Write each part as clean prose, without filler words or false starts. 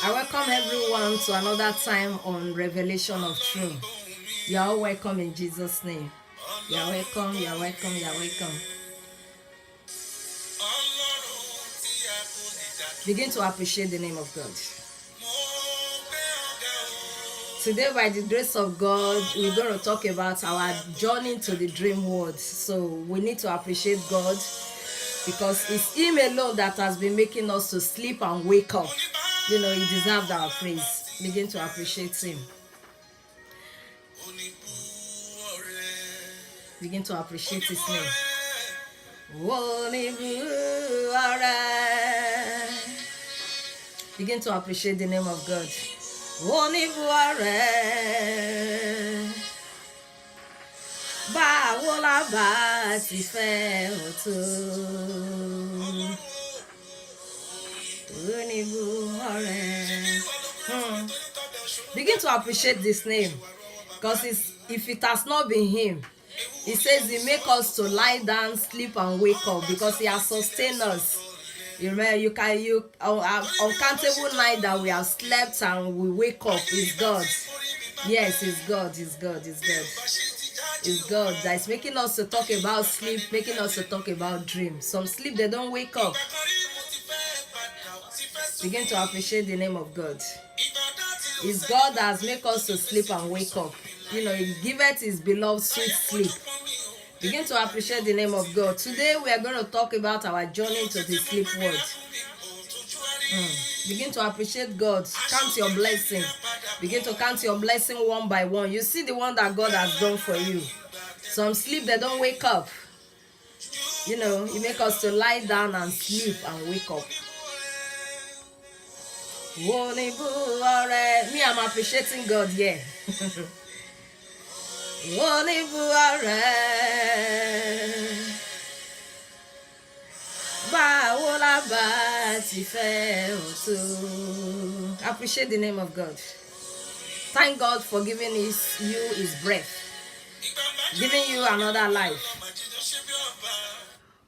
I welcome everyone to another time on Revelation of Truth. You are all welcome in Jesus' name. You are welcome, you are welcome, you are welcome. Begin to appreciate the name of God. Today, by the grace of God, we're going to talk about our journey to the dream world. So we need to appreciate God because it's Him alone that has been making us to sleep and wake up. You know, He deserves our praise. Begin to appreciate Him. Begin to appreciate His name. Begin to appreciate the name of God. Báwo la bá ti fẹ́ o tó? Begin to appreciate this name because if it has not been Him, He says He make us to lie down, sleep, and wake up because He has sustained us. You remember, uncountable night that we have slept and we wake up is God. Yes, it's God, it's God, it's God. It's God that is making us to talk about sleep, making us to talk about dreams. Some sleep, they don't wake up. Begin to appreciate the name of God. It's God that has made us to sleep and wake up. You know, He giveth His beloved sweet sleep. Begin to appreciate the name of God. Today we are going to talk about our journey to the sleep world. Begin to appreciate God. Count your blessing. Begin to count your blessing one by one. You see the one that God has done for you. Some sleep, they don't wake up. You know, He make us to lie down and sleep and wake up. Me, I'm appreciating God here. Appreciate the name of God. Thank God for giving you His breath, giving you another life.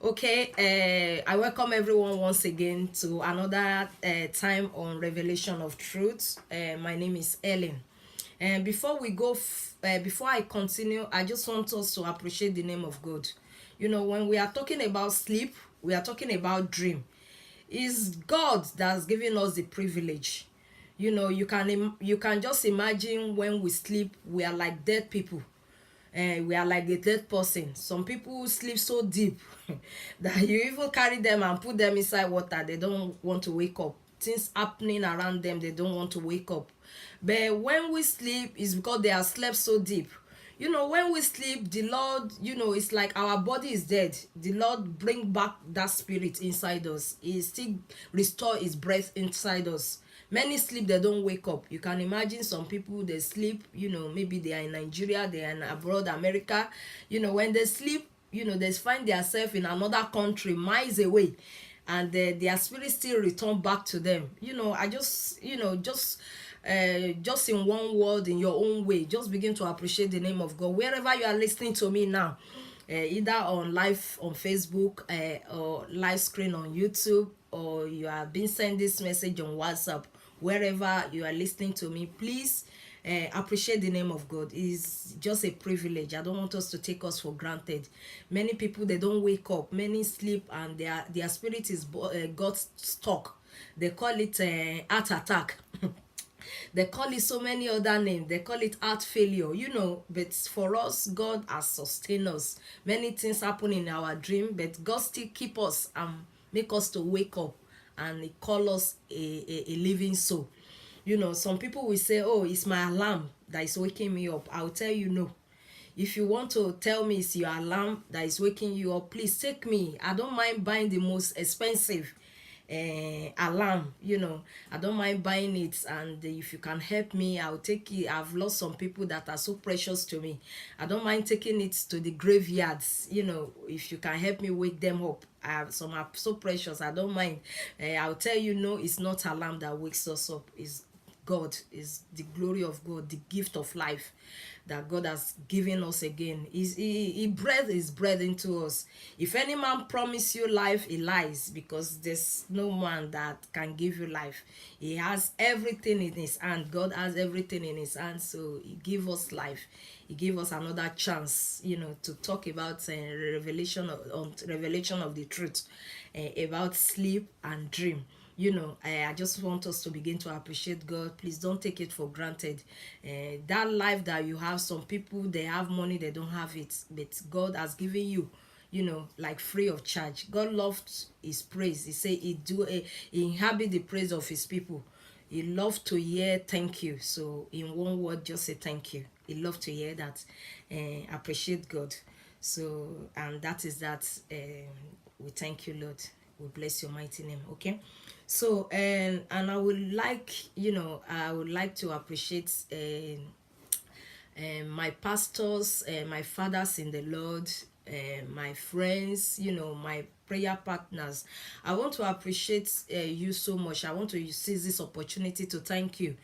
Okay, I welcome everyone once again to another time on Revelation of Truth. My name is Ellen. And before we go, before I continue, I just want us to appreciate the name of God. You know, when we are talking about sleep, we are talking about dream. It's God that's giving us the privilege. You know, you can just imagine when we sleep, we are like dead people. We are like a dead person. Some people sleep so deep that you even carry them and put them inside water. They don't want to wake up. Things happening around them, they don't want to wake up. But when we sleep, it's because they have slept so deep. You know, when we sleep, the Lord, you know, it's like our body is dead. The Lord bring back that spirit inside us. He still restore His breath inside us. Many sleep, they don't wake up. You can imagine some people, they sleep, you know, maybe they are in Nigeria, they are in abroad, America. You know, when they sleep, you know, they find themselves in another country miles away, and their spirit still return back to them. You know, I just, you know, just in one word, in your own way, just begin to appreciate the name of God wherever you are listening to me now. Either on live on Facebook, or live screen on YouTube, or you have been sent this message on WhatsApp. Wherever you are listening to me, please appreciate the name of God. It's just a privilege. I don't want us to take us for granted. Many people, they don't wake up. Many sleep and their spirit is got stuck. They call it heart attack. They call it so many other names. They call it heart failure, you know. But for us, God has sustained us. Many things happen in our dream, but God still keep us and make us to wake up, and He call us a living soul. You know, some people will say, oh, it's my alarm that is waking me up. I'll tell you no. If you want to tell me it's your alarm that is waking you up, please take me. I don't mind buying the most expensive alarm. You know, I don't mind buying it, and if you can help me, I'll take it. I've lost some people that are so precious to me. I don't mind taking it to the graveyards. You know, if you can help me wake them up, some are so precious. I don't mind. I'll tell you no, it's not alarm that wakes us up. It's God, is the glory of God, the gift of life that God has given us again. He breathed his breath into us. If any man promise you life, he lies, because there's no man that can give you life. He has everything in his hand. God has everything in his hand, so he give us life. He gave us another chance, to talk about revelation of the truth, about sleep and dream. I just want us to begin to appreciate God. Please don't take it for granted. That life that you have, some people, they have money, they don't have it, but God has given you, like free of charge. God loved his praise. He said he inhabit the praise of his people. He loved to hear thank you. So in one word, just say thank you. He loved to hear that. Appreciate God. So, and that is that. We thank you, Lord. We bless your mighty name. Okay. So, and I would like to appreciate my pastors, my fathers in the Lord, my friends, my prayer partners. I want to appreciate you so much. I want to seize this opportunity to thank you,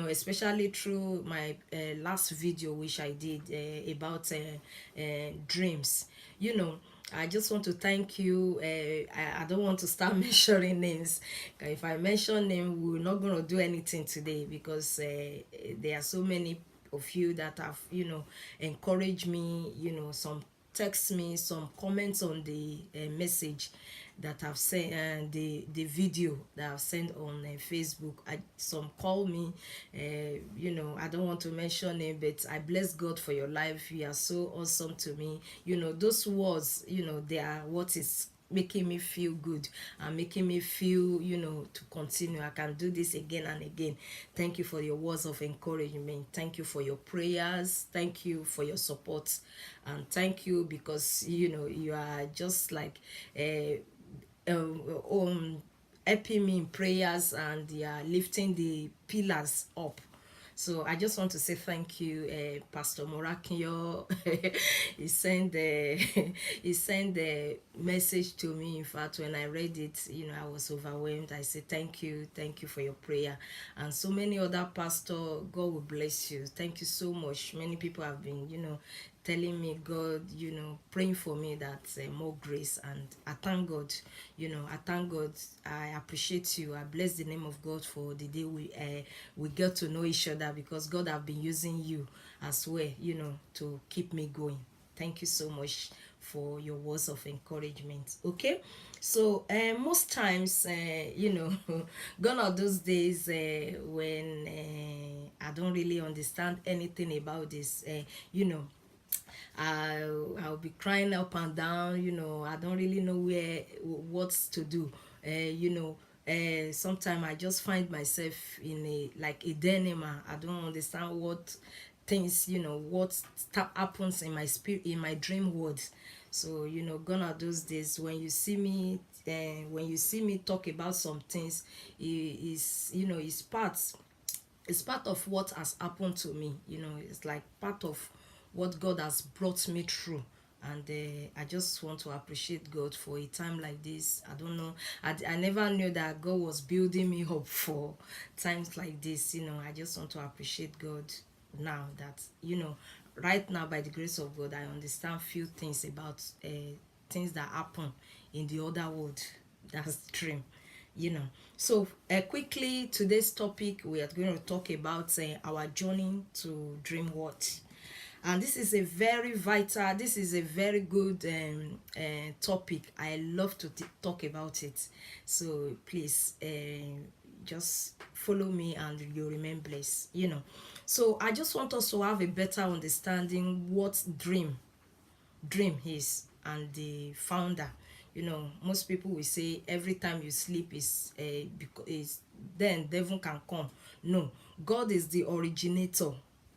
especially through my last video which I did about dreams. I just want to thank you. I don't want to start mentioning names. If I mention name, we're not going to do anything today, because there are so many of you that have encouraged me, some text me, some comments on the message that I've sent, the video that I've sent on Facebook. Some call me, I don't want to mention it, but I bless God for your life. You are so awesome to me. Those words, they are what is making me feel good and making me feel, to continue. I can do this again and again. Thank you for your words of encouragement. Thank you for your prayers. Thank you for your support. And thank you because, you are just like helping me in prayers, and you are lifting the pillars up. So I just want to say thank you, Pastor Morakinyo. he sent the he sent the message to me. In fact, when I read it, I was overwhelmed. I said thank you for your prayer, and so many other pastor. God will bless you. Thank you so much. Many people have been, telling me God, praying for me that more grace, and I thank God. I thank God. I appreciate you. I bless the name of God for the day we get to know each other, because God have been using you as well, to keep me going. Thank you so much for your words of encouragement. Okay, so most times, gone are those days when I don't really understand anything about this. I'll be crying up and down. I don't really know what to do. Sometimes I just find myself in a dilemma. I don't understand what things, what happens in my spirit, in my dream world. So gone are those days when you see me, talk about some things. It's part of what has happened to me. It's like part of what God has brought me through. And I just want to appreciate God for a time like this. I don't know, I never knew that God was building me up for times like this. I just want to appreciate God now that, right now, by the grace of God, I understand few things about things that happen in the other world. That's dream. So quickly, today's topic, we are going to talk about our journey to dream world. And this is a very vital, this is a very good topic. I love to talk about it. So please just follow me and you'll remain blessed. So I just want us to have a better understanding what dream is, and the founder. Most people will say every time you sleep is then devil can come. No, God is the originator.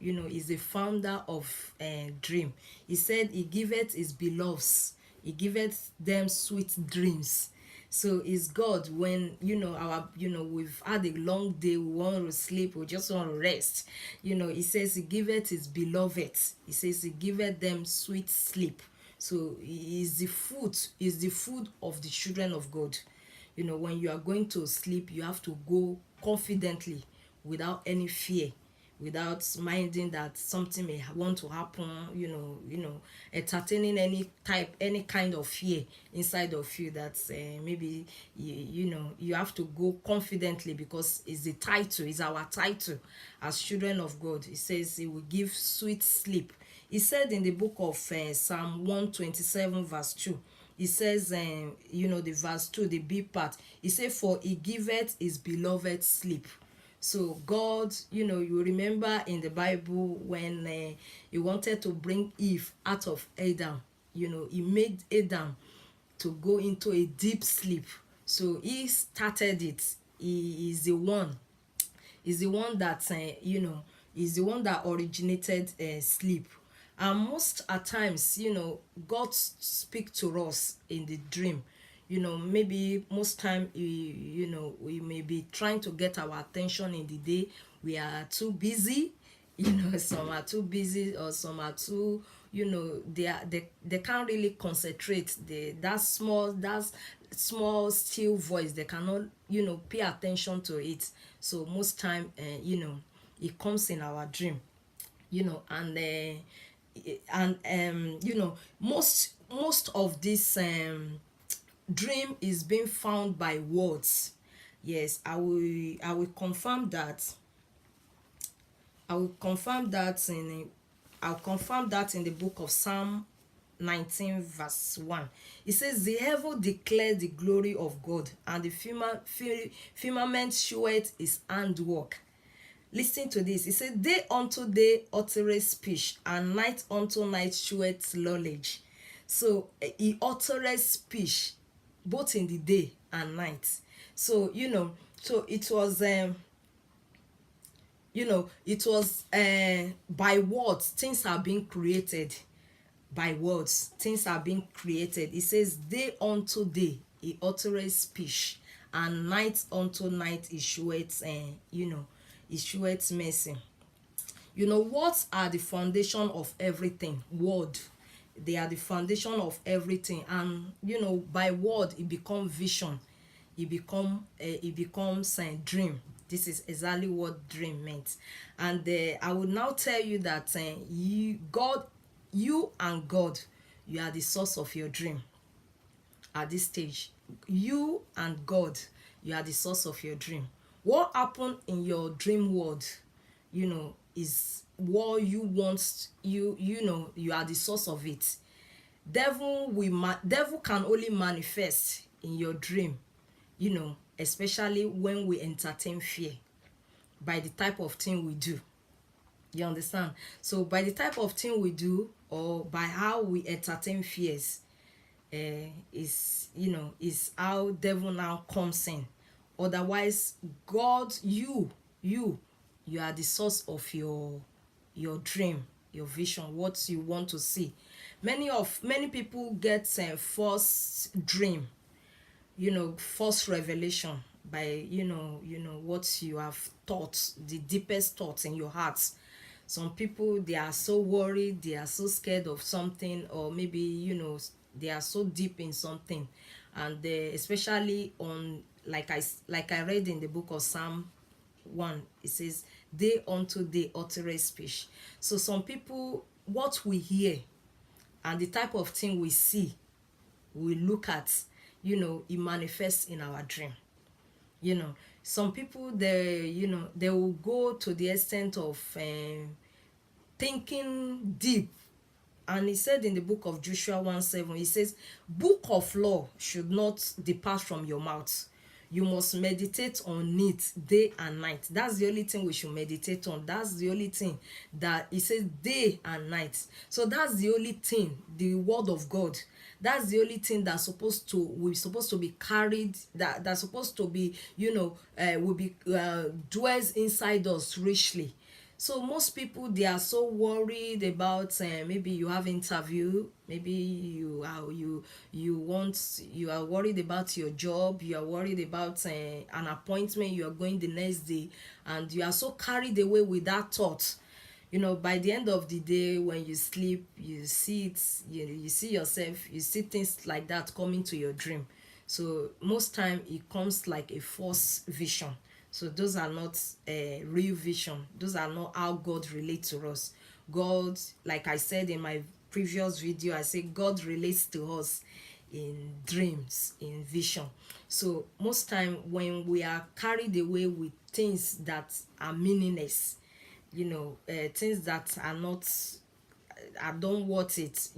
Is the founder of dream. He said he giveth his beloveds, he giveth them sweet dreams. So it's God when we've had a long day, we want to sleep, we just want to rest. He says he giveth his beloved, he says he giveth them sweet sleep. So is the food of the children of God. When you are going to sleep, you have to go confidently without any fear, without minding that something may want to happen, entertaining any kind of fear inside of you, that maybe you have to go confidently, because it's the title, it's our title as children of God. It says it will give sweet sleep. He said in the book of Psalm 127 verse 2, he says, the verse 2, the B part, he said, for he giveth his beloved sleep. So God, you remember in the Bible when he wanted to bring Eve out of Adam, he made Adam to go into a deep sleep. So he started it. He is the one. Is the one that is the one that originated sleep. And most at times, God speak to us in the dream. Maybe most time, we may be trying to get our attention in the day. We are too busy. Some are too busy, or some are too, they can't really concentrate. That small still voice, they cannot pay attention to it. So most time, it comes in our dream, and most of this dream is being found by words. Yes, I will confirm that. I will confirm that in I'll confirm that in the book of Psalm 19 verse 1. It says, the heaven declares the glory of God, and the firmament sheweth his handwork. Listen to this. It says, day unto day uttereth speech, and night unto night sheweth knowledge. So he uttereth speech both in the day and night. So so it was by words things are being created. By words things are being created. It says, day unto day he uttereth speech, and night unto night he sheweth he sheweth mercy. What are the foundation of everything? Word. They are the foundation of everything. And by word it become vision, it becomes a dream. This is exactly what dream meant. And I will now tell you that you and God, you are the source of your dream. At this stage, you and God, you are the source of your dream. What happened in your dream world, is what you want. You are the source of it. Devil can only manifest in your dream, especially when we entertain fear, by the type of thing we do. You understand? So by the type of thing we do, or by how we entertain fears, is how devil now comes in. Otherwise, God, you are the source of your dream, your vision, what you want to see. Many people get false dream, false revelation, by what you have thought, the deepest thoughts in your heart. Some people, they are so worried, they are so scared of something, or maybe they are so deep in something, and especially on, like I read in the book of Psalm 1, it says, day unto day uttereth speech. So some people, what we hear and the type of thing we see, we look at, it manifests in our dream. Some people, they will go to the extent of thinking deep. And he said in the book of Joshua 1:7, he says, book of law should not depart from your mouth. You must meditate on it day and night. That's the only thing we should meditate on. That's the only thing that it says, day and night. So that's the only thing, the word of God. That's the only thing we're supposed to be carried, that's supposed to be, will be dwells inside us richly. So most people, they are so worried about maybe you have interview, maybe you are worried about your job, you are worried about an appointment you are going the next day, and you are so carried away with that thought. By the end of the day, when you sleep, you see it, you see yourself, you see things like that coming to your dream. So most time it comes like a false vision. So those are not real vision. Those are not how God relates to us. God, like I said in my previous video, I say God relates to us in dreams, in vision. So most time when we are carried away with things that are meaningless, things that are not, I don't want it,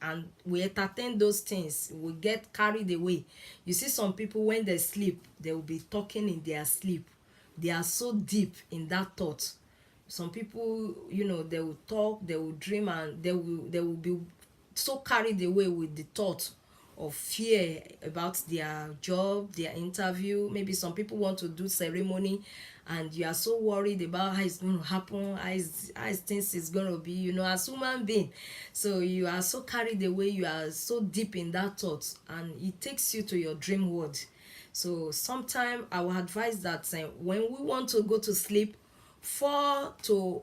and we entertain those things, we get carried away. You see some people when they sleep, they will be talking in their sleep. They are so deep in that thought. Some people, they will talk, they will dream, and they will be so carried away with the thought of fear about their job, their interview. Maybe some people want to do ceremony, and you are so worried about how it's going to happen, how things is going to be, as human being. So you are so carried away, you are so deep in that thought, and it takes you to your dream world. So sometimes I will advise that when we want to go to sleep, 3 to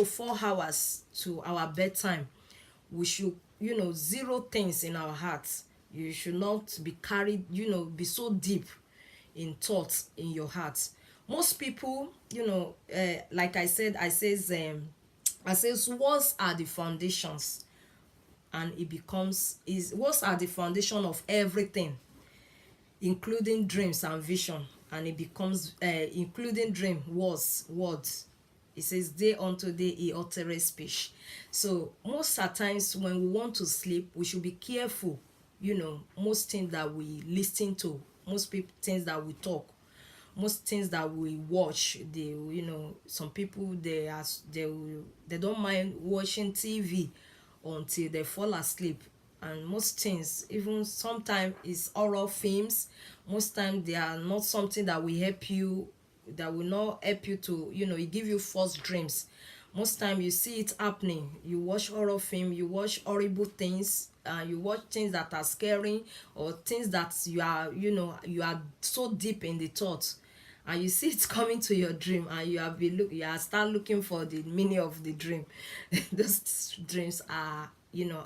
4 hours to our bedtime, we should, zero things in our hearts. You should not be carried, be so deep in thoughts in your heart. Most people, like I says what are the foundations, and it becomes is what are the foundation of everything, including dreams and vision, and it becomes including dream was words. It says day unto day he uttereth speech. So most at times when we want to sleep, we should be careful. Most things that we listen to, most people things that we talk, most things that we watch, some people, they don't mind watching TV until they fall asleep. And most things, even sometimes, is horror films. Most times they are not something that will help you, that will not help you to, it give you false dreams. Most time you see it happening, you watch horror film, you watch horrible things, you watch things that are scary, or things that you are so deep in the thoughts, and you see it coming to your dream, and you are start looking for the meaning of the dream. Those dreams are,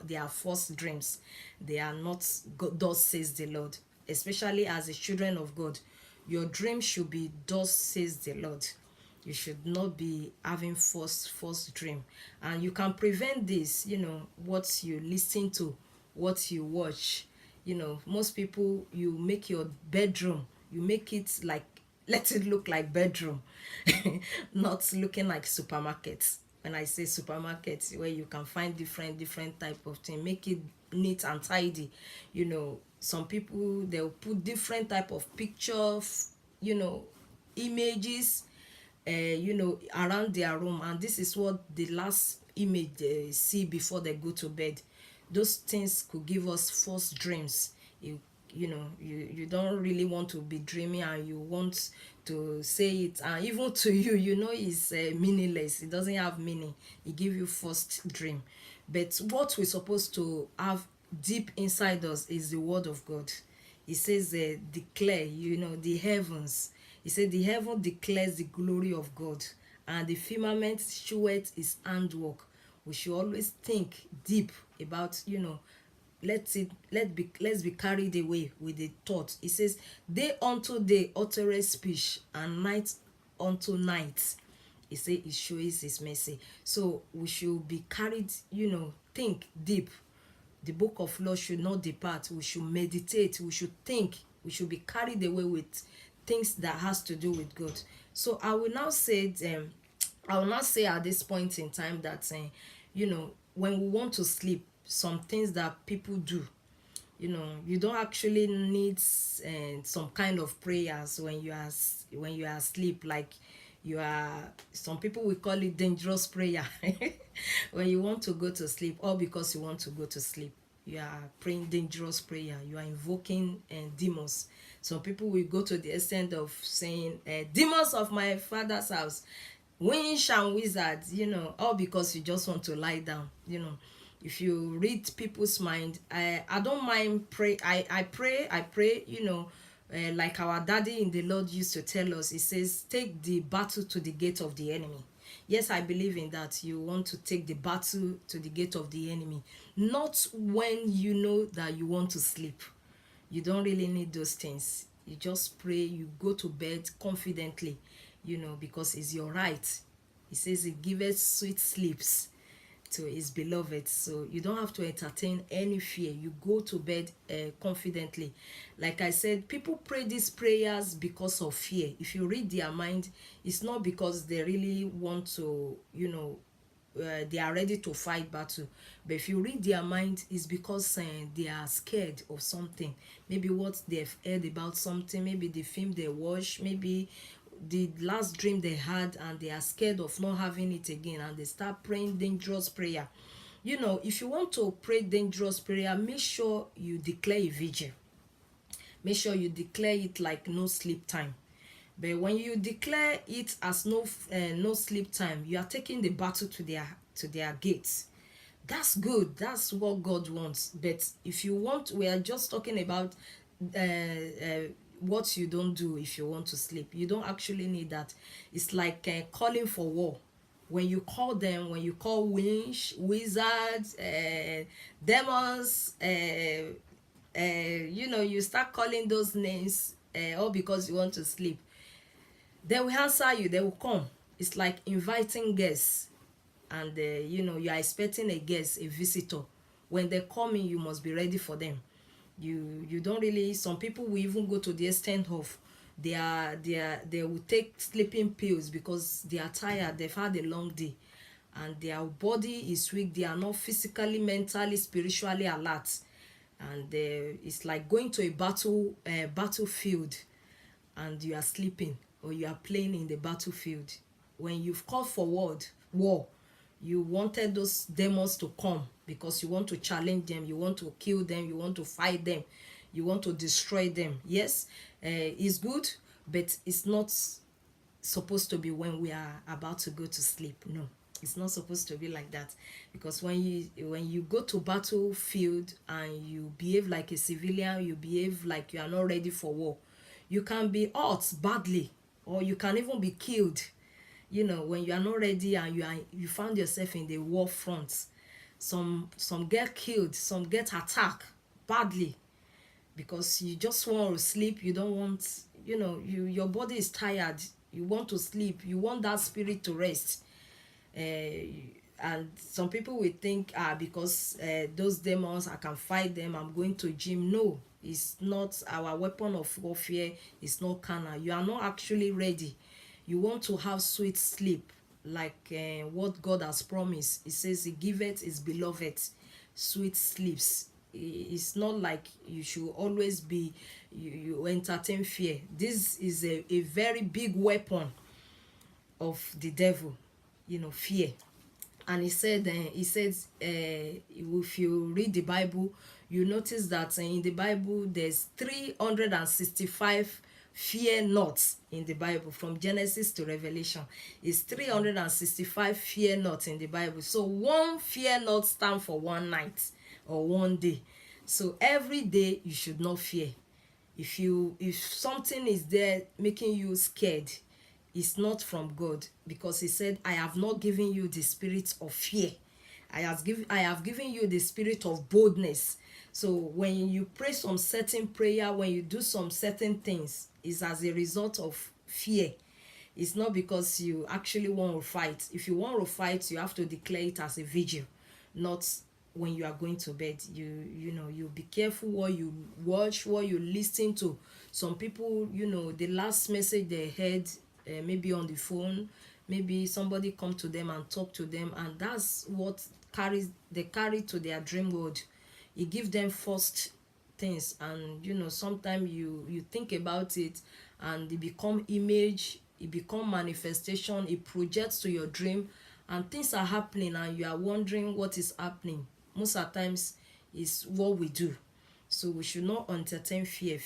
they are false dreams. They are not God, thus says the Lord. Especially as a children of God, your dream should be thus says the Lord. You should not be having false dream. And you can prevent this, what you listen to, what you watch. Most people, you make your bedroom, you make it like, let it look like bedroom, not looking like supermarkets. When I say supermarkets, where you can find different type of thing, make it neat and tidy. Some people, they'll put different type of pictures, images, around their room, and this is what the last image they see before they go to bed. Those things could give us false dreams. You don't really want to be dreaming, and you want to say it, and even to you, it's meaningless. It doesn't have meaning. It give you false dream. But what we're supposed to have deep inside us is the word of God. It says declare, the heavens. He said the heaven declares the glory of God, and the firmament sheweth his handwork. We should always think deep about, let's be carried away with the thought. It says day unto day uttereth speech, and night unto night he say he shows his mercy. So we should be carried, think deep. The book of law should not depart. We should meditate, we should think, we should be carried away with things that has to do with God. So I will now say at this point in time that when we want to sleep, some things that people do, you don't actually need some kind of prayers when you are asleep. Like, you are, some people will call it dangerous prayer. When you want to go to sleep, all because you want to go to sleep, you are praying dangerous prayer, you are invoking demons. Some people will go to the extent of saying, demons of my father's house, witch and wizards, all because you just want to lie down. If you read people's mind, I don't mind pray. I pray, like our daddy in the Lord used to tell us. He says, take the battle to the gate of the enemy. Yes, I believe in that. You want to take the battle to the gate of the enemy, not when you know that you want to sleep. You don't really need those things. You just pray, you go to bed confidently, because it's your right. He says he giveth sweet sleeps to his beloved. So you don't have to entertain any fear. You go to bed confidently. Like I said, people pray these prayers because of fear. If you read their mind, it's not because they really want to, they are ready to fight battle. But if you read their mind, it's because they are scared of something. Maybe what they've heard about something, maybe the film they watch, maybe the last dream they had, and they are scared of not having it again, and they start praying dangerous prayer. If you want to pray dangerous prayer, make sure you declare a vigil. Make sure you declare it like no sleep time. But when you declare it as no sleep time, you are taking the battle to their gates. That's good. That's what God wants. But if you want, we are just talking about what you don't do if you want to sleep. You don't actually need that. It's like calling for war. When you call them, when you call wizards, demons, you start calling those names all because you want to sleep. They will answer you. They will come. It's like inviting guests, and you are expecting a guest, a visitor. When they come in, you must be ready for them. You don't really. Some people will even go to the extent of they will take sleeping pills because they are tired. They've had a long day, and their body is weak. They are not physically, mentally, spiritually alert, and it's like going to a battlefield, and you are sleeping, or you are playing in the battlefield. When you've called for war, you wanted those demons to come because you want to challenge them, you want to kill them, you want to fight them, you want to destroy them. Yes, it's good, but it's not supposed to be when we are about to go to sleep. No, it's not supposed to be like that. Because when you go to battlefield and you behave like a civilian, you behave like you are not ready for war, you can be hurt badly, or you can even be killed. When you are not ready and you found yourself in the war front, some get killed, some get attacked badly, because you just want to sleep. You don't want, your body is tired, you want to sleep, you want that spirit to rest. And some people will think, because those demons, I can fight them, I'm going to gym. No, it's not. Our weapon of warfare is not carnal. You are not actually ready. You want to have sweet sleep, like what God has promised. He says he giveth his beloved sweet sleeps. It's not like you should always be you entertain fear. This is a very big weapon of the devil, fear. And he says if you read the Bible, you notice that in the Bible there's 365 fear not in the Bible. From Genesis to Revelation, it's 365 fear not in the Bible. So one fear not stand for one night or one day. So every day you should not fear. If something is there making you scared, it's not from God, because he said, I have not given you the spirit of fear. I have given you the spirit of boldness. So when you pray some certain prayer, when you do some certain things, it's as a result of fear. It's not because you actually want to fight. If you want to fight, you have to declare it as a vigil, not when you are going to bed. You be careful what you watch, what you listen to. Some people, the last message they heard, maybe on the phone, maybe somebody come to them and talk to them, and that's what they carry to their dream world. It gives them first things, and sometimes you think about it, and it become image, it become manifestation, it projects to your dream, and things are happening, and you are wondering what is happening. Most of the times is what we do. So we should not entertain fear.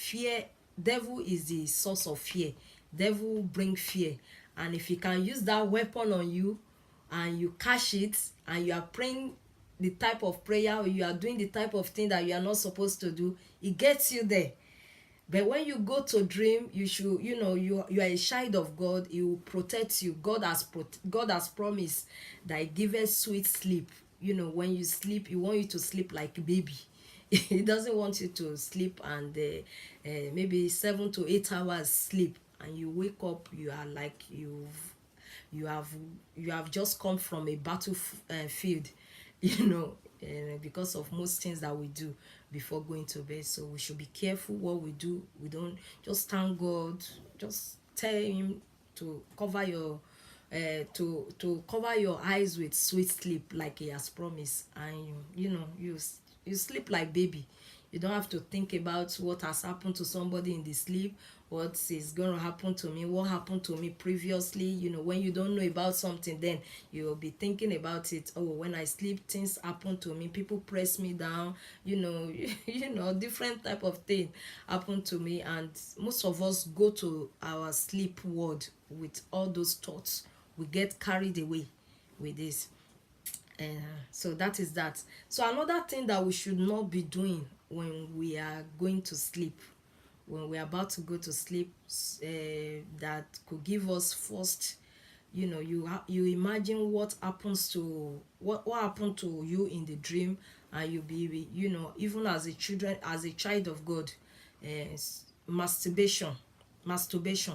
Devil is the source of fear. Devil bring fear, and if he can use that weapon on you, and you catch it, and you are praying the type of prayer, or you are doing the type of thing that you are not supposed to do, it gets you there. But when you go to dream, you should, you are a child of God. He will protect you. God has promised that he gives us sweet sleep. When you sleep, he want you to sleep like a baby. he doesn't want you to sleep and maybe 7 to 8 hours sleep, and you wake up, you are like you have you have just come from a battlefield, you know, because of most things that we do before going to bed. So we should be careful what we do. We don't just thank God, just tell him to cover your to cover your eyes with sweet sleep like he has promised, and you sleep like baby. You don't have to think about what has happened to somebody in the sleep, what is going to happen to me, what happened to me previously. When you don't know about something, then you'll be thinking about it. Oh, when I sleep, things happen to me, people press me down, different type of thing happen to me. And most of us go to our sleep world with all those thoughts. We get carried away with this. So that is that. So another thing that we should not be doing when we are going to sleep, when we are about to go to sleep, that could give us first, you imagine what happens to what happened to you in the dream, and you be, even as a child of God. Masturbation. Masturbation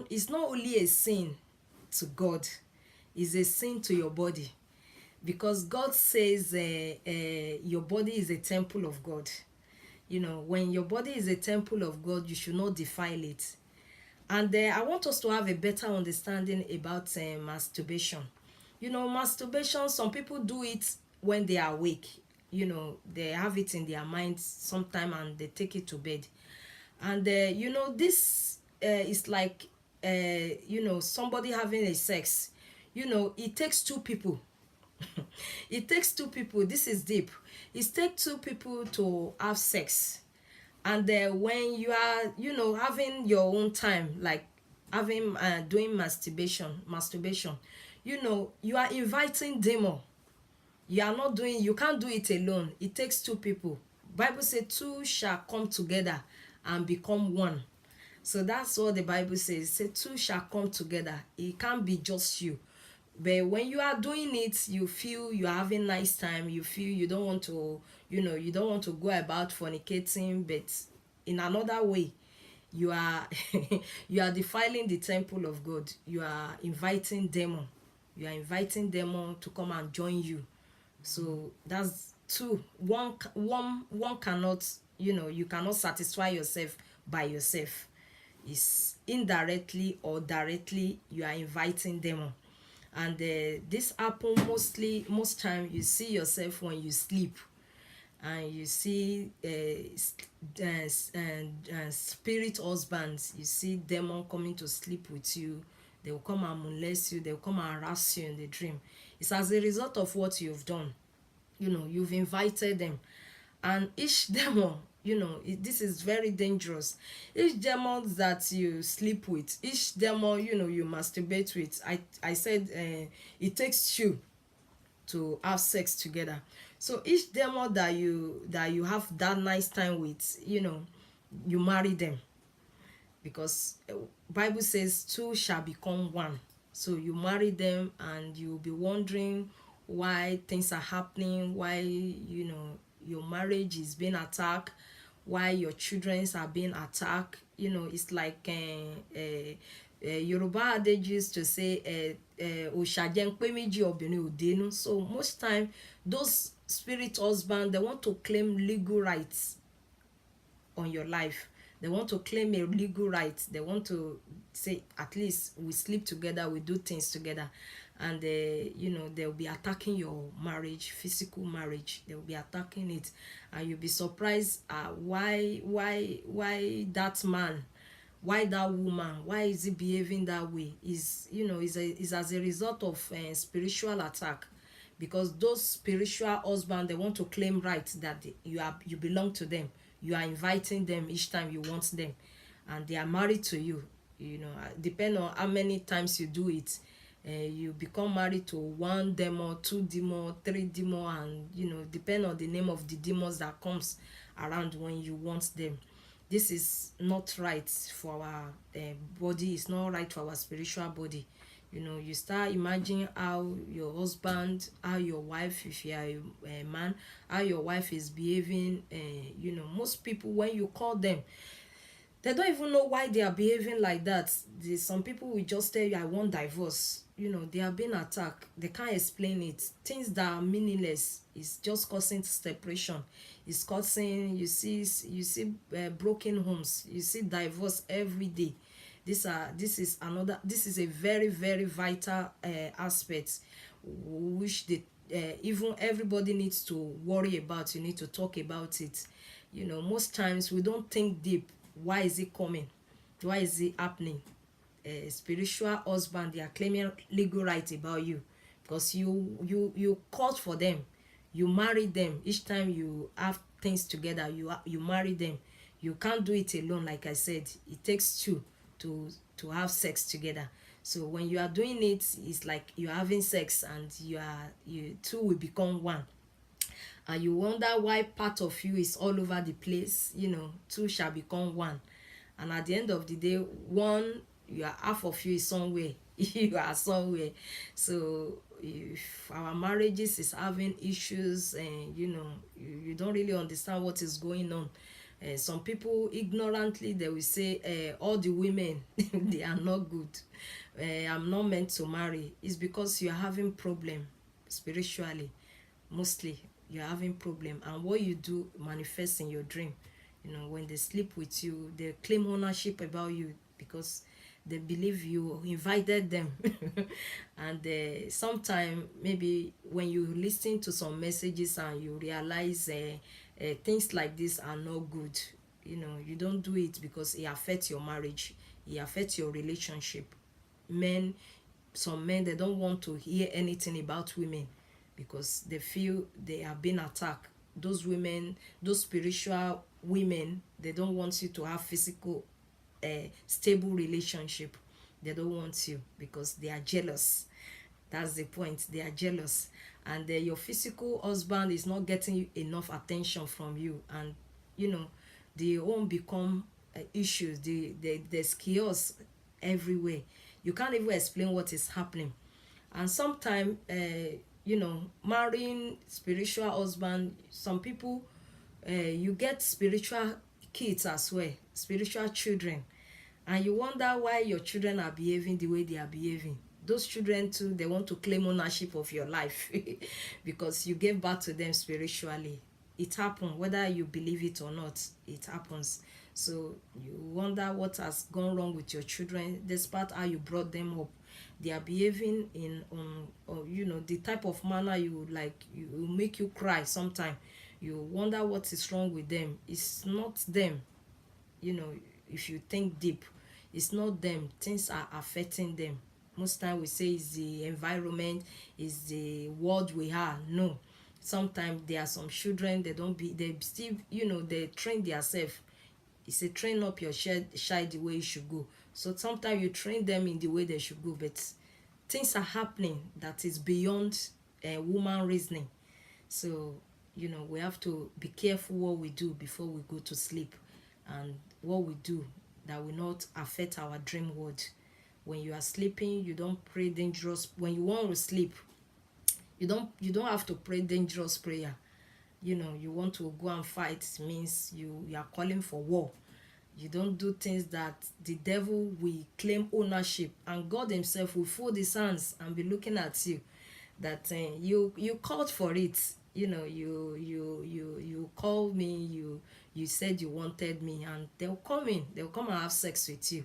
is not only a sin to God, is a sin to your body, because God says your body is a temple of God. When your body is a temple of God, you should not defile it. And I want us to have a better understanding about masturbation. Masturbation, some people do it when they are awake. They have it in their mind sometime and they take it to bed. And this is like somebody having a sex. It takes two people. It takes two people. This is deep. It takes two people to have sex. And when you are having your own time, like having doing masturbation, you are inviting demon. You can't do it alone. It takes two people. Bible says two shall come together and become one. So that's what the Bible says. Say two shall come together. It can't be just you. But when you are doing it, you feel you are having nice time. You feel you don't want to, you don't want to go about fornicating, but in another way, you are you are defiling the temple of God. You are inviting demon. You are inviting demon to come and join you. So that's two. One cannot, you cannot satisfy yourself by yourself. It's indirectly or directly you are inviting demon. And this happen most time you see yourself when you sleep, and you see spirit husbands. You see demon coming to sleep with you. They will come and molest you. They will come and harass you in the dream. It's as a result of what you've done. You've invited them. And each demon, this is very dangerous. Each demon that you sleep with, each demon you masturbate with, I said it takes two to have sex together. So each demon that you have that nice time with, you marry them, because Bible says two shall become one. So you marry them, and you'll be wondering why things are happening, why your marriage is being attacked, why your children are being attacked. It's like Yoruba adage used to say òṣàjẹnpé méjì obìnrin ò dénú. So most time those spirit husband, they want to claim legal rights on your life. They want to claim a legal right. They want to say, at least we sleep together, we do things together. And they'll be attacking your marriage, physical marriage. They'll be attacking it, and you'll be surprised why that man, why that woman, why is he behaving that way. Is as a result of spiritual attack. Because those spiritual husbands, they want to claim rights that you belong to them. You are inviting them each time you want them, and they are married to you. Depend on how many times you do it. You become married to one demon, two demon, three demon, and depend on the name of the demons that comes around when you want them. This is not right for our body. It's not right for our spiritual body. You know, you start imagining how your husband, how your wife, if you are a man, how your wife is behaving. You know, most people, when you call them, they don't even know why they are behaving like that. Some people will just tell you, I want divorce. You know, they are being attacked, they can't explain it. Things that are meaningless is just causing separation. It's causing, you see broken homes, you see divorce every day. This is a very, very vital aspect, which the even everybody needs to worry about. You need to talk about it. You know, most times we don't think deep. Why is it coming? Why is it happening? Spiritual husband, they are claiming legal right about you, because you called for them, you marry them. Each time you have things together, you marry them. You can't do it alone. Like I said, it takes two to have sex together. So when you are doing it, it's like you're having sex, and you two will become one. And you wonder why part of you is all over the place. You know, two shall become one. And at the end of the day, one, you are half of you is somewhere. You are somewhere. So if our marriages is having issues, and you know, you don't really understand what is going on, some people ignorantly, they will say, all the women they are not good, I'm not meant to marry. It's because you are having problem spiritually. Mostly you're having problem, and what you do manifests in your dream. You know, when they sleep with you, they claim ownership about you, because they believe you invited them. And sometime, maybe when you listen to some messages and you realize things like this are not good, you know, you don't do it because it affects your marriage, it affects your relationship. Men, some men, they don't want to hear anything about women, because they feel they are being attacked. Those women, those spiritual women, they don't want you to have physical stable relationship. They don't want you because they are jealous. That's the point, they are jealous. And your physical husband is not getting you enough attention from you, and you know, the home become issues. There's chaos everywhere. You can't even explain what is happening. And sometimes, you know, marrying spiritual husband, some people, you get spiritual kids as well, spiritual children, and you wonder why your children are behaving the way they are behaving. Those children too, they want to claim ownership of your life because you gave birth to them spiritually. It happens whether you believe it or not, it happens. So you wonder what has gone wrong with your children, despite how you brought them up. They are behaving in or you know, the type of manner you would like, you will make you cry sometime. You wonder what is wrong with them. It's not them. You know, if you think deep, it's not them, things are affecting them. Most time we say it's the environment, is the world we are. No, sometimes there are some children, they don't be, they still, you know, they train themselves. It's a train up your child the way you should go. So sometimes you train them in the way they should go, but things are happening that is beyond woman reasoning. So you know, we have to be careful what we do before we go to sleep, and what we do that will not affect our dream world. When you are sleeping, you don't pray dangerous. When you want to sleep, you don't have to pray dangerous prayer. You know, you want to go and fight, means you are calling for war. You don't do things that the devil will claim ownership, and God himself will fold his hands and be looking at you, that you called for it. You know, you called me, you said you wanted me, and they'll come and have sex with you,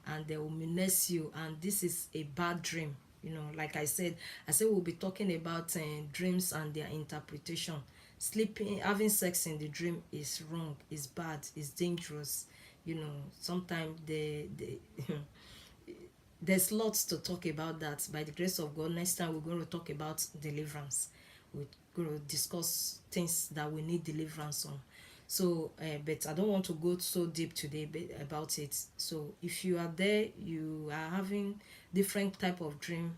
and they will menace you, and this is a bad dream. You know, like I said we'll be talking about dreams and their interpretation. Sleeping, having sex in the dream is wrong, is bad, is dangerous. You know, sometimes there's lots to talk about that. By the grace of God, next time we're going to talk about deliverance. We're going to discuss things that we need deliverance on. So but I don't want to go so deep today about it. So if you are there, you are having different type of dream,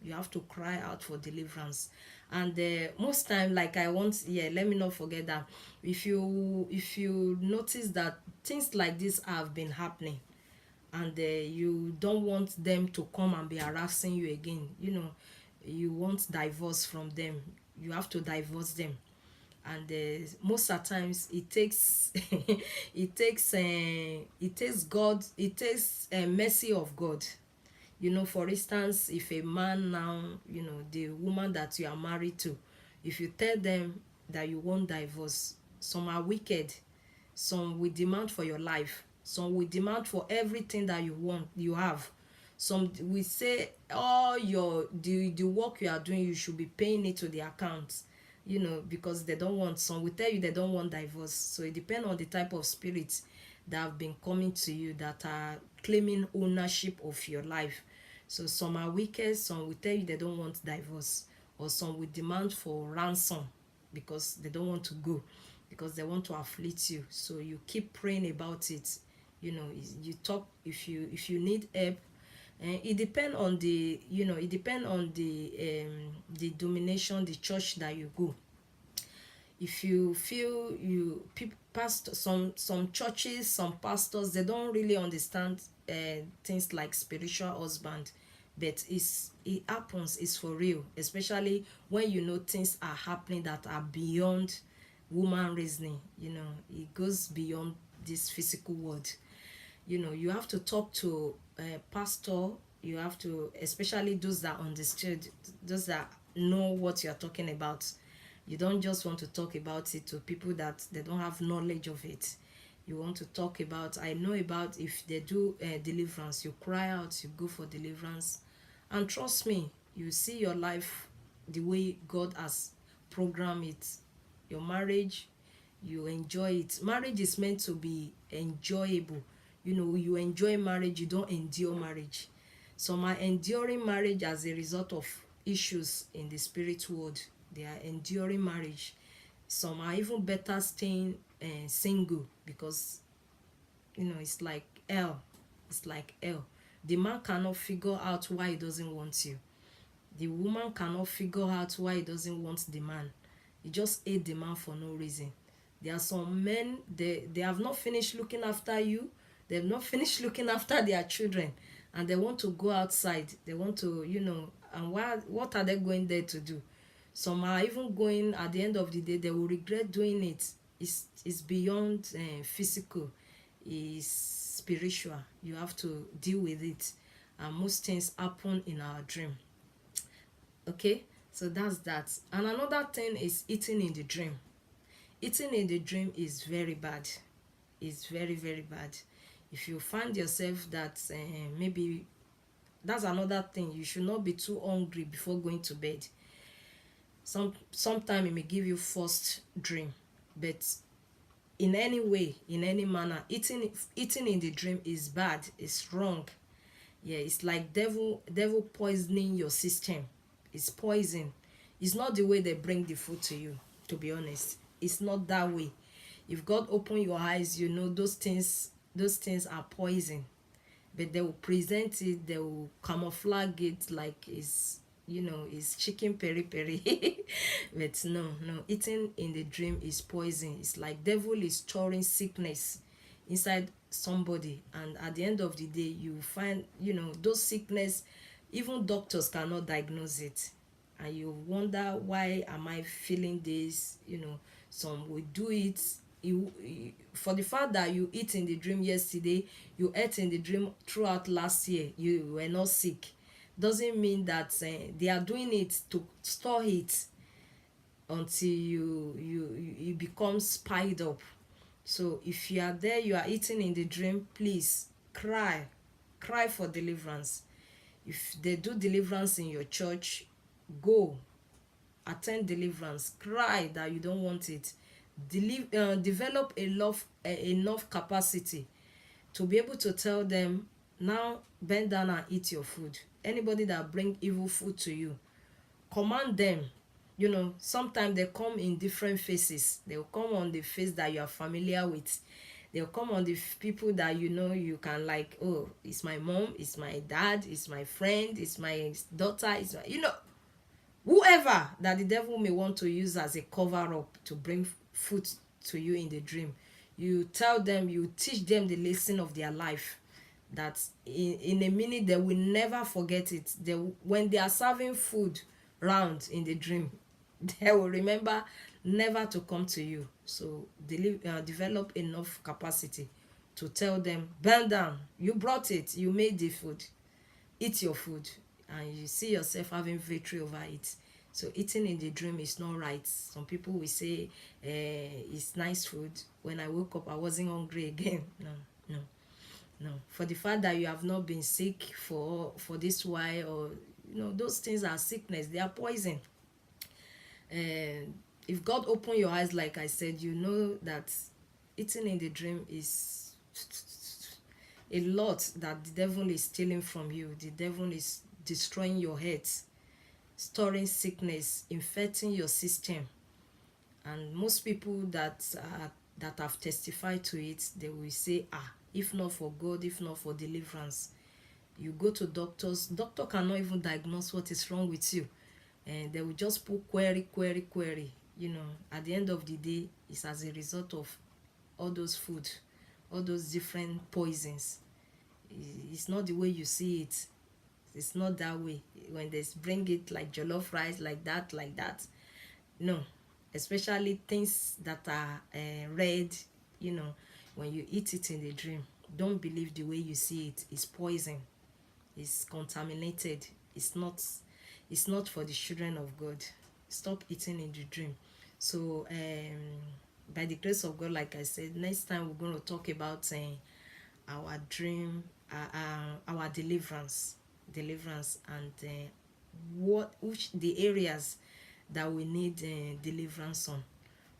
you have to cry out for deliverance. And most time, like I want, yeah, let me not forget that if you notice that things like this have been happening, and you don't want them to come and be harassing you again. You want divorce from them. You have to divorce them. And most of the times it takes it takes mercy of God. For instance, if a man now, the woman that you are married to, if you tell them that you want divorce, some are wicked, some will demand for your life, some will demand for everything that you have. Some will say all the work you are doing, you should be paying it to the account, because they don't want. Some will tell you they don't want divorce. So it depends on the type of spirits that have been coming to you, that are claiming ownership of your life. So some are wicked, some will tell you they don't want divorce, or some will demand for ransom because they don't want to go, because they want to afflict you. So you keep praying about it. You talk, if you need help. And it depends on the domination, the church that you go. If you feel people, pastor, some churches, some pastors, they don't really understand things like spiritual husband, but it happens. It's for real, especially when things are happening that are beyond woman reasoning. It goes beyond this physical world. You have to talk to a pastor. You have to, especially those that understood, those that know what you're talking about. You don't just want to talk about it to people that they don't have knowledge of it. You want to talk about, I know about, if they do deliverance, you cry out, you go for deliverance, and trust me, you see your life the way God has programmed it. Your marriage, you enjoy it. Marriage is meant to be enjoyable. You enjoy marriage, you don't endure marriage. Some are enduring marriage as a result of issues in the spirit world. They are enduring marriage. Some are even better staying single, because it's like hell. It's like hell. The man cannot figure out why he doesn't want you. The woman cannot figure out why he doesn't want the man. He just hate the man for no reason. There are some men, they have not finished looking after you. They've not finished looking after their children, and they want to go outside. They want to, and what are they going there to do? Some are even going, at the end of the day, they will regret doing it. It's beyond physical. It's spiritual. You have to deal with it. And most things happen in our dream. Okay, so that's that. And another thing is eating in the dream. Eating in the dream is very bad. It's very, very bad. If you find yourself that maybe, that's another thing, you should not be too hungry before going to bed. Sometime it may give you first dream, but in any way, in any manner, eating in the dream is bad. It's wrong. Yeah, it's like devil poisoning your system. It's poison. It's not the way they bring the food to you, to be honest. It's not that way. If God open your eyes, those things are poison. But they will present it, they will camouflage it like it's chicken peri peri. But no, eating in the dream is poison. It's like devil is storing sickness inside somebody, and at the end of the day, you find those sickness, even doctors cannot diagnose it, and you wonder, why am I feeling this? Some will do it. For the fact that you eat in the dream yesterday, you ate in the dream throughout last year, you were not sick, doesn't mean that they are doing it to store it until you become spied up. So if you are there, you are eating in the dream, please cry for deliverance. If they do deliverance in your church, go attend deliverance, cry that you don't want it. Develop enough capacity to be able to tell them, now bend down and eat your food. Anybody that bring evil food to you, command them. Sometimes they come in different faces. They'll come on the face that you are familiar with. They'll come on the people that you can, like, oh, it's my mom, it's my dad, it's my friend, it's my daughter, it's my, whoever that the devil may want to use as a cover up to bring food to you in the dream. You tell them, you teach them the lesson of their life, that in a minute they will never forget it. When they are serving food round in the dream, they will remember never to come to you. So develop enough capacity to tell them, bend down, you brought it, you made the food, eat your food, and you see yourself having victory over it. So eating in the dream is not right. Some people will say, it's nice food, when I woke up I wasn't hungry again. No, no, no. For the fact that you have not been sick for this while, or those things are sickness, they are poison. And if God open your eyes, like I said, you know that eating in the dream is a lot that the devil is stealing from you. The devil is destroying your health, storing sickness, infecting your system. And most people that have testified to it, they will say, if not for God, if not for deliverance. You go to doctors, doctor cannot even diagnose what is wrong with you, and they will just put query. At the end of the day, it's as a result of all those food, all those different poisons. It's not the way you see it. It's not that way. When they bring it like jollof rice, like that, no. Especially things that are red, when you eat it in the dream, don't believe the way you see it. It's poison. It's contaminated. It's not for the children of God. Stop eating in the dream. So by the grace of God, like I said, next time we're going to talk about our dream, our deliverance, and which the areas that we need deliverance on.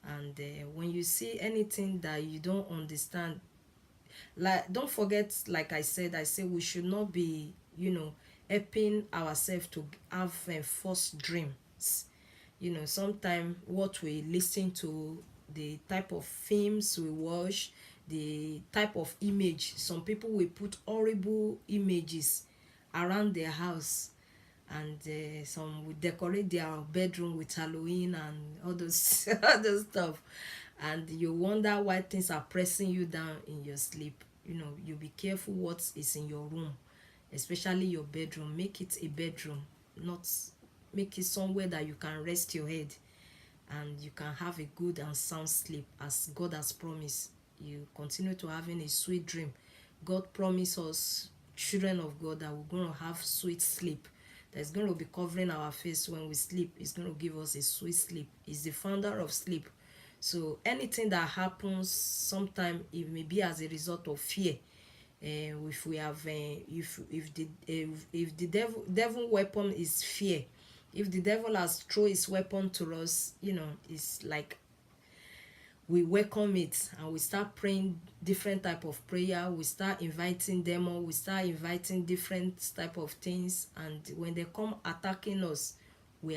And when you see anything that you don't understand, like, don't forget, like I say we should not be helping ourselves to have false dreams. Sometimes what we listen to, the type of films we watch, the type of image, some people will put horrible images around their house, and some will decorate their bedroom with Halloween and all those other stuff, and you wonder why things are pressing you down in your sleep. You be careful what is in your room, especially your bedroom. Make it a bedroom, not make it somewhere that you can rest your head and you can have a good and sound sleep as God has promised. You continue to having a sweet dream. God promised us, children of God, that we're going to have sweet sleep. That's going to be covering our face when we sleep. It's going to give us a sweet sleep. He's the founder of sleep. So anything that happens, sometimes it may be as a result of fear. If we have if the devil weapon is fear, if the devil has thrown his weapon to us, it's like we welcome it and we start praying different type of prayer. We start inviting them, or we start inviting different type of things, and when they come attacking us, we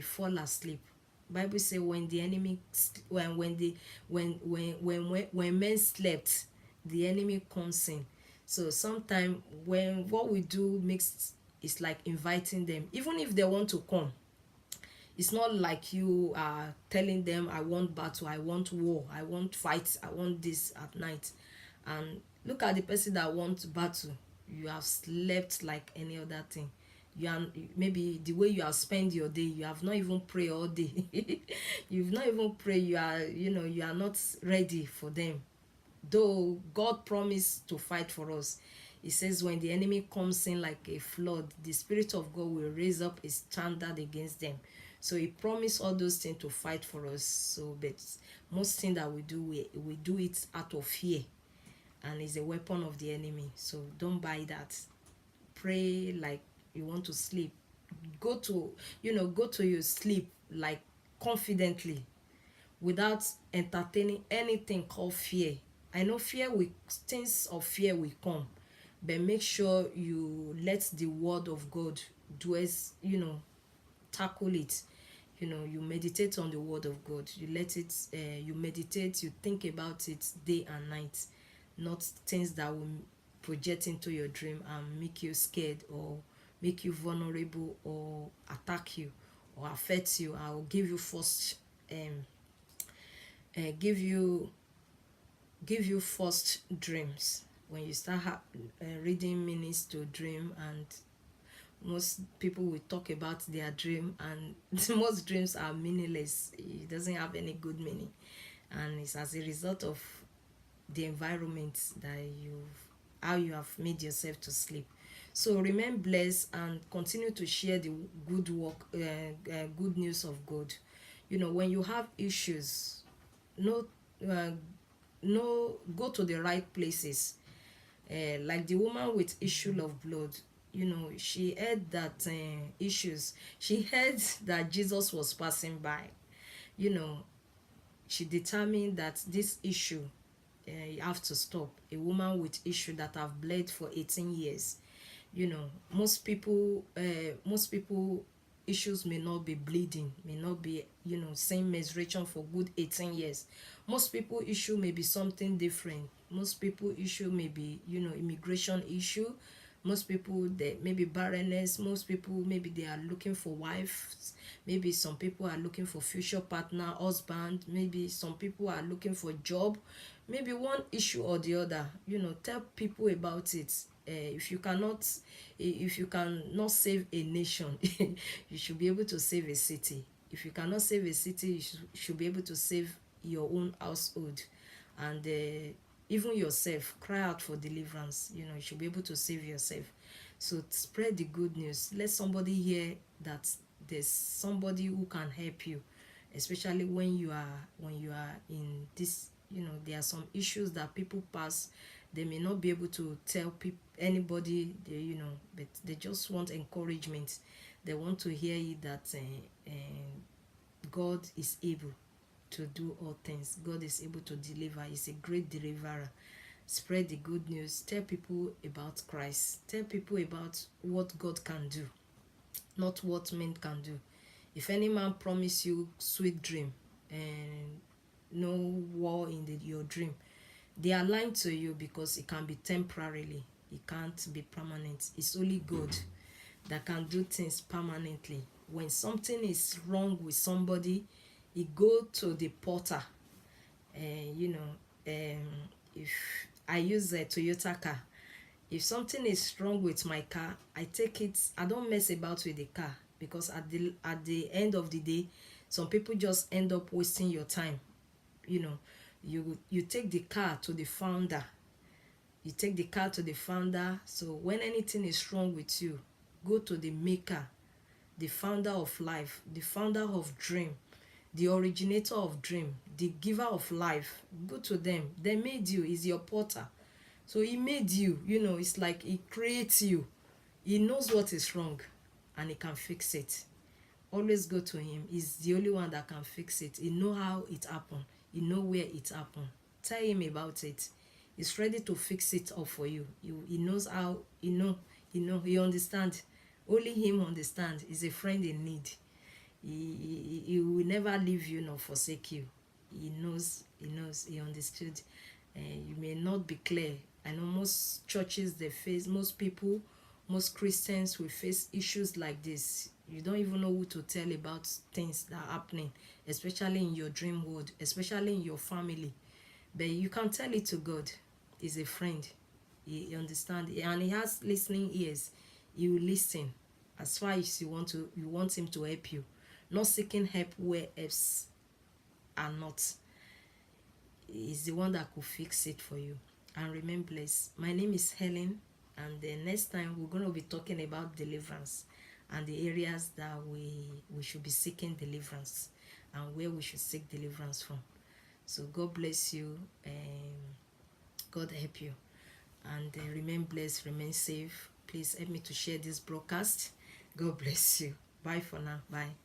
fall asleep. Bible say when the enemy when men slept, the enemy comes in. So sometimes when what we do makes, it's like inviting them, even if they want to come. It's not like you are telling them, I want battle, I want war, I want fight, I want this at night. And look at the person that wants battle. You have slept like any other thing. You are, maybe the way you have spent your day, you have not even prayed all day. You've not even prayed. You are you are not ready for them. Though God promised to fight for us. He says when the enemy comes in like a flood, the Spirit of God will raise up a standard against them. So he promised all those things to fight for us. So but most thing that we do, we do it out of fear, and it's a weapon of the enemy. So don't buy that. Pray like you want to sleep. Go to your sleep like confidently, without entertaining anything called fear. I know things of fear will come, but make sure you let the word of God dwells, tackle it. You meditate on the word of God. You let it, you meditate, you think about it day and night, not things that will project into your dream and make you scared, or make you vulnerable, or attack you, or affect you, or give you first give you first dreams. when you start reading Meanings to Dream, and most people will talk about their dream, and most dreams are meaningless. It doesn't have any good meaning, and it's as a result of the environment that how you have made yourself to sleep. So remain blessed and continue to share the good work, good news of God. When you have issues, no uh, no go to the right places. Like the woman with issue of blood, she heard that issues she heard that Jesus was passing by. you know she determined that this issue, you have to stop. A woman with issue that have bled for 18 years. Most people issues may not be bleeding, may not be same menstruation for good 18 years. Most people issue may be something different. Most people issue may be immigration issue. Most people, they maybe barrenness. Most people, maybe they are looking for wives. Maybe some people are looking for future partner, husband. Maybe some people are looking for job. Maybe one issue or the other. Tell people about it. If you cannot save a nation, you should be able to save a city. If you cannot save a city, you should be able to save your own household. And even yourself, cry out for deliverance. You should be able to save yourself. So spread the good news. Let somebody hear that there's somebody who can help you, especially when you are in this. There are some issues that people pass. They may not be able to tell anybody, but they just want encouragement. They want to hear it that God is able to do all things. God is able to deliver. He's a great deliverer. Spread the good news. Tell people about Christ. Tell people about what God can do, not what men can do. If any man promise you sweet dream and no war in your dream, they are lying to you, because it can be temporarily. It can't be permanent. It's only God that can do things permanently. When something is wrong with somebody, he go to the porter. If I use a Toyota car, if something is wrong with my car, I take it. I don't mess about with the car, because at the end of the day, some people just end up wasting your time. You take the car to the founder. So when anything is wrong with you, go to the maker, the founder of life, the founder of dream, the originator of dream, the giver of life. Go to them. They made you. He's your porter. So he made you. It's like he creates you. He knows what is wrong, and he can fix it. Always go to him. He's the only one that can fix it. He know how it happened. He know where it happened. Tell him about it. He's ready to fix it up for you. He knows how. He understands. Only him understands. He's a friend in need. He will never leave you nor forsake you. He knows, he understood. You may not be clear. I know most churches, most Christians will face issues like this. You don't even know who to tell about things that are happening, especially in your dream world, especially in your family. But you can tell it to God. He's a friend. He understands, and he has listening ears. He will listen as far as you want him to help you. Not seeking help where helps are not. He's the one that could fix it for you. And remain blessed. My name is Helen, and the next time we're going to be talking about deliverance and the areas that we should be seeking deliverance and where we should seek deliverance from. So God bless you, and God help you, and remain blessed, remain safe. Please help me to share this broadcast. God bless you. Bye for now. Bye.